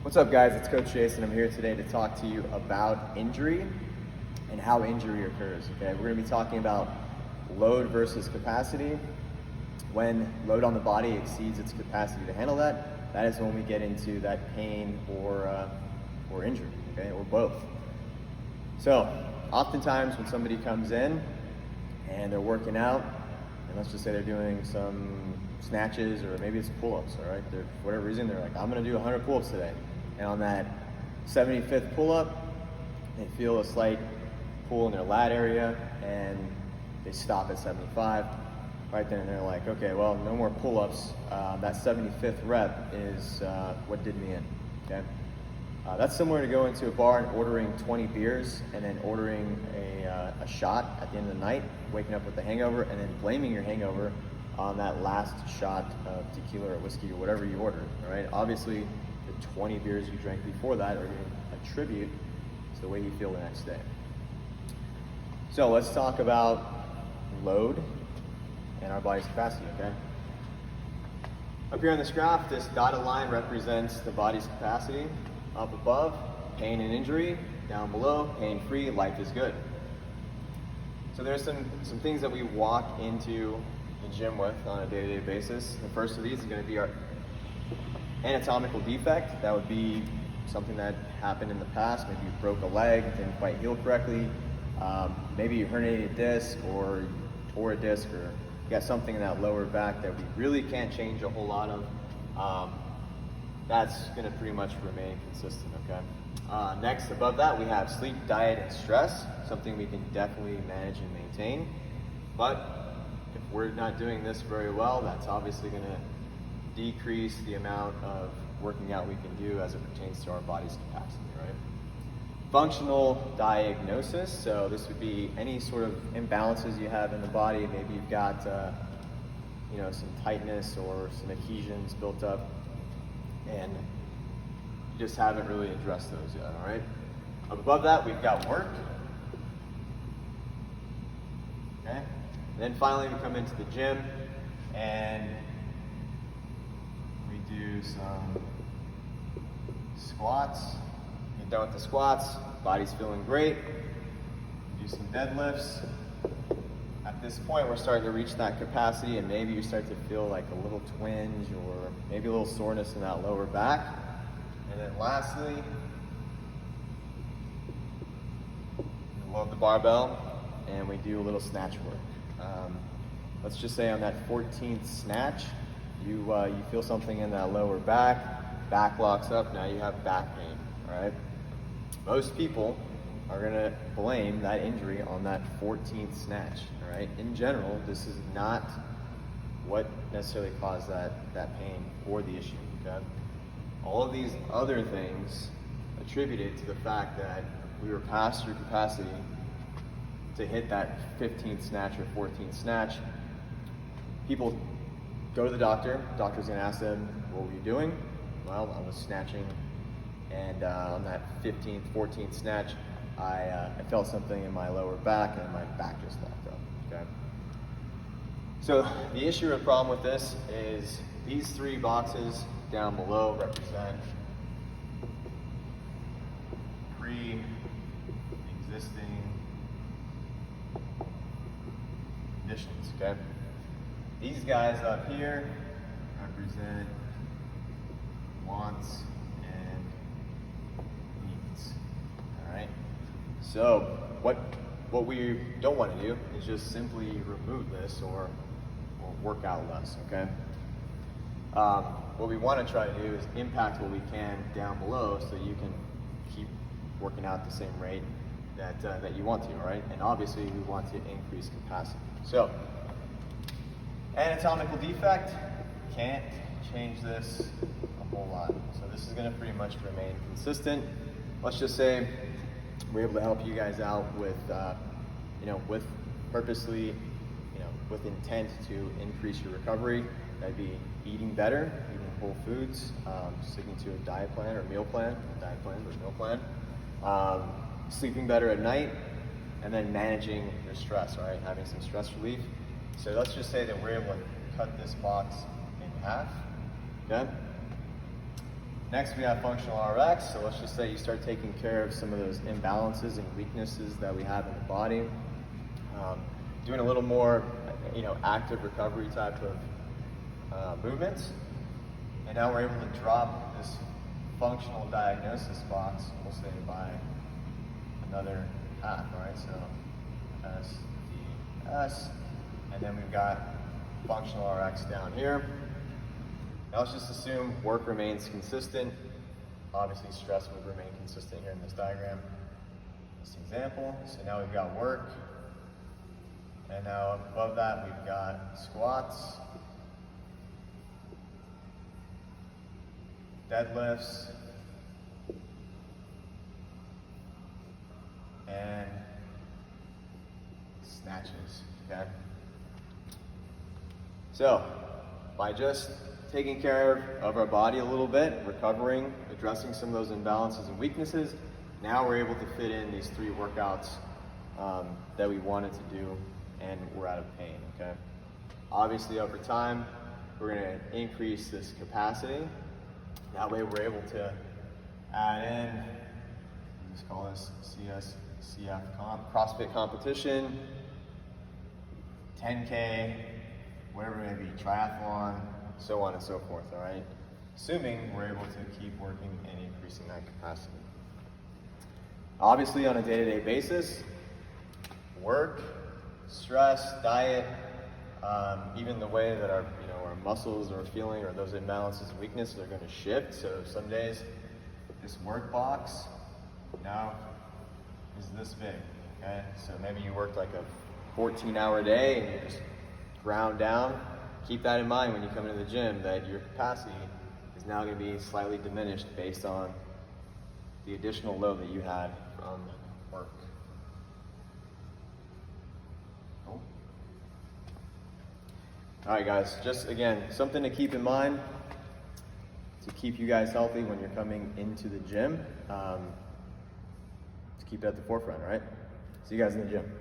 What's up, guys? It's Coach Jason. I'm here today to talk to you about injury and how injury occurs. Okay, we're going to be talking about load versus capacity. When load on the body exceeds its capacity to handle that, that is when we get into that pain or injury, okay, or both. So, oftentimes when somebody comes in and they're working out, and let's just say they're doing some snatches or maybe it's pull-ups, all right? For whatever reason, they're like, I'm gonna do 100 pull-ups today. And on that 75th pull-up, they feel a slight pull in their lat area and they stop at 75. Right then, and they're like, okay, well, no more pull-ups. That 75th rep is what did me in, okay? That's similar to going to a bar and ordering 20 beers and then ordering a shot at the end of the night, waking up with a hangover, and then blaming your hangover on that last shot of tequila or whiskey or whatever you ordered, all right? Obviously, the 20 beers you drank before that are going to attribute to the way you feel the next day. So let's talk about load and our body's capacity, okay? Up here on this graph, this dotted line represents the body's capacity. Up above, pain and injury. Down below, pain-free, life is good. So there's some things that we walk into the gym with on a day-to-day basis. The first of these is going to be our anatomical defect. That would be something that happened in the past. Maybe you broke a leg, didn't quite heal correctly. Maybe you herniated a disc or tore a disc, or you got something in that lower back that we really can't change a whole lot of. That's going to pretty much remain consistent, okay? Next, above that, we have sleep, diet, and stress, something we can definitely manage and maintain. But if we're not doing this very well, that's obviously going to decrease the amount of working out we can do as it pertains to our body's capacity, right? Functional diagnosis, so this would be any sort of imbalances you have in the body. Maybe you've got some tightness or some adhesions built up, and you just haven't really addressed those yet, all right? Above that, we've got work. Okay? And then finally, we come into the gym, and we do some squats. Get done with the squats, body's feeling great. Do some deadlifts. At this point, we're starting to reach that capacity, and maybe you start to feel like a little twinge or maybe a little soreness in that lower back. And then lastly, we load the barbell and we do a little snatch work. Let's just say on that 14th snatch, you feel something in that lower back locks up, now you have back pain, all right? Most people are gonna blame that injury on that 14th snatch, all right? In general, this is not what necessarily caused that pain or the issue, okay? All of these other things attributed to the fact that we were past your capacity to hit that 15th snatch or 14th snatch. People go to the doctor's gonna ask them, what were you doing? Well, I was snatching, and on that 15th, 14th snatch, I felt something in my lower back and my back just locked up, okay? So the issue or problem with this is these three boxes down below represent pre-existing conditions, okay? These guys up here represent wants and needs, all right? So what we don't want to do is just simply remove this or work out less, okay? What we want to try to do is impact what we can down below so you can keep working out at the same rate that you want to, all right? And obviously we want to increase capacity. So anatomical defect, can't change this a whole lot. So this is going to pretty much remain consistent. Let's just say we're able to help you guys out with, with purposely, with intent to increase your recovery. That'd be eating better, eating whole foods, sticking to a diet plan or meal plan, sleeping better at night, and then managing your stress, all right? Having some stress relief. So let's just say that we're able to cut this box in half, okay? Next we have functional RX. So let's just say you start taking care of some of those imbalances and weaknesses that we have in the body. Doing a little more, active recovery type of movements. And now we're able to drop this functional diagnosis box, we'll say, by another half, right? So S, D, S, and then we've got functional RX down here. Now let's just assume work remains consistent. Obviously stress would remain consistent here in this diagram, this example. So now we've got work, and now above that we've got squats, deadlifts, and snatches, okay? So, by just taking care of our body a little bit, recovering, addressing some of those imbalances and weaknesses, now we're able to fit in these 3 workouts that we wanted to do, and we're out of pain, okay? Obviously, over time, we're gonna increase this capacity. That way we're able to add in, let's call this CSCF CrossFit competition, 10K, whatever it may be, triathlon, so on and so forth, all right? Assuming we're able to keep working and increasing that capacity. Obviously, on a day-to-day basis, work, stress, diet, even the way that our muscles are feeling, or those imbalances and weaknesses are going to shift. So some days, this work box now is this big, okay? So maybe you worked like a 14-hour day and you just ground down. Keep that in mind when you come into the gym, that your capacity is now going to be slightly diminished based on the additional load that you had from work. Cool. All right, guys, just again, something to keep in mind to keep you guys healthy when you're coming into the gym, to keep it at the forefront, all right? See you guys in the gym.